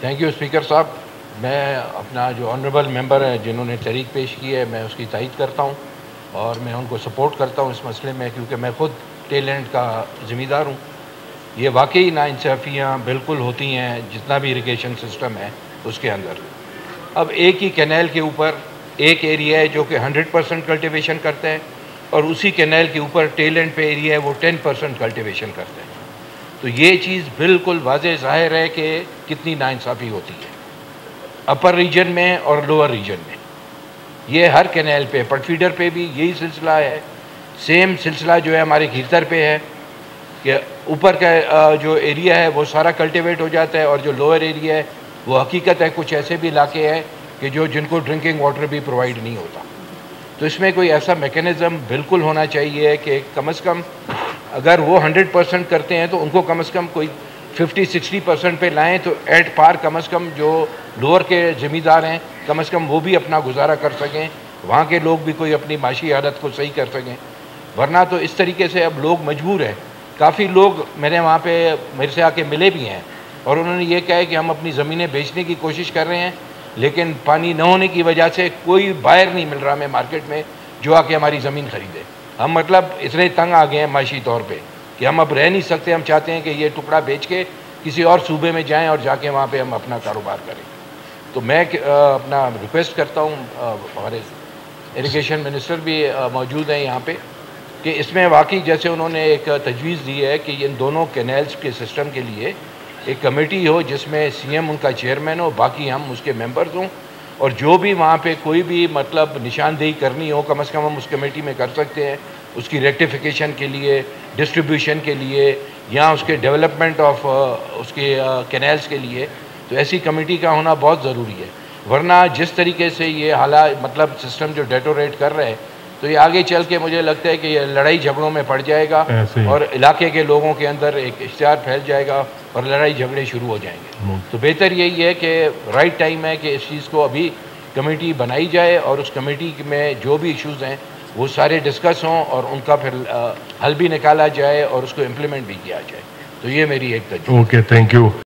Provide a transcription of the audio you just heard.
Thank you speaker صاحب. میں اپنا جو آنریبل ممبر ہیں جنہوں نے تحریک پیش کی ہے میں اس کی تائید کرتا ہوں اور میں ان کو سپورٹ کرتا ہوں اس مسئلے میں، کیونکہ میں خود ٹیل اینڈ کا ذمہ دار ہوں. یہ واقعی ناانصافیاں بالکل ہوتی ہیں جتنا بھی اریگیشن سسٹم ہے اس کے اندر. اب ایک ہی کینیل کے اوپر ایک ایریا ہے جو کہ 100% کلٹیویشن کرتا ہے اور اسی کینیل کے اوپر ٹیل اینڈ پہ ایریا ہے وہ 10% کلٹیویشن کرتا ہے. تو یہ چیز بالکل واضح ظاہر ہے کہ کتنی ناانصافی ہوتی ہے اپر ریجن میں اور لوور ریجن میں. یہ ہر کینیل پہ، پٹ فیڈر پہ بھی یہی سلسلہ ہے. سیم سلسلہ جو ہے ہمارے کھیتر پہ ہے کہ اوپر کا جو ایریا ہے وہ سارا کلٹیویٹ ہو جاتا ہے اور جو لوور ایریا ہے وہ حقیقت ہے کچھ ایسے بھی علاقے ہیں کہ جن کو ڈرنکنگ واٹر بھی پرووائڈ نہیں ہوتا. تو اس میں کوئی ایسا میکینزم بالکل ہونا چاہیے کہ کم از کم اگر وہ 100% کرتے ہیں تو ان کو کم از کم کوئی 50-60% پہ لائیں تو ایٹ پار کم از کم جو لوور کے ذمہ دار ہیں کم از کم وہ بھی اپنا گزارا کر سکیں، وہاں کے لوگ بھی کوئی اپنی معاشی حالت کو صحیح کر سکیں. ورنہ تو اس طریقے سے اب لوگ مجبور ہیں. کافی لوگ میرے وہاں پہ میرے سے آ کے ملے بھی ہیں اور انہوں نے یہ کہا ہے کہ ہم اپنی زمینیں بیچنے کی کوشش کر رہے ہیں لیکن پانی نہ ہونے کی وجہ سے کوئی بائر نہیں مل رہا ہمیں مارکیٹ میں جو آ کے ہماری زمین خریدے. ہم مطلب اتنے تنگ آ گئے ہیں معاشی طور پہ کہ ہم اب رہ نہیں سکتے. ہم چاہتے ہیں کہ یہ ٹکڑا بیچ کے کسی اور صوبے میں جائیں اور جا کے وہاں پہ ہم اپنا کاروبار کریں. تو میں اپنا ریکویسٹ کرتا ہوں، ہمارے اریگیشن منسٹر بھی موجود ہیں یہاں پہ، کہ اس میں واقعی جیسے انہوں نے ایک تجویز دی ہے کہ ان دونوں کینیلز کے سسٹم کے لیے ایک کمیٹی ہو جس میں سی ایم ان کا چیئرمین ہو، باقی ہم اس کے ممبرز ہوں، اور جو بھی وہاں پہ کوئی بھی مطلب نشاندہی کرنی ہو کم از کم ہم اس کمیٹی میں کر سکتے ہیں، اس کی ریکٹیفیکیشن کے لیے، ڈسٹریبیوشن کے لیے یا اس کے ڈیولپمنٹ آف اس کے کینیلز کے لیے. تو ایسی کمیٹی کا ہونا بہت ضروری ہے. ورنہ جس طریقے سے یہ حالات مطلب سسٹم جو ڈیٹوریٹ کر رہے ہیں تو یہ آگے چل کے مجھے لگتا ہے کہ یہ لڑائی جھگڑوں میں پڑ جائے گا اور علاقے کے لوگوں کے اندر ایک اشتہار پھیل جائے گا اور لڑائی جھگڑے شروع ہو جائیں گے. تو بہتر یہی ہے کہ رائٹ ٹائم ہے کہ اس چیز کو ابھی کمیٹی بنائی جائے اور اس کمیٹی میں جو بھی ایشوز ہیں وہ سارے ڈسکس ہوں اور ان کا پھر حل بھی نکالا جائے اور اس کو امپلیمنٹ بھی کیا جائے. تو یہ میری ایک تجویز. Okay, thank you.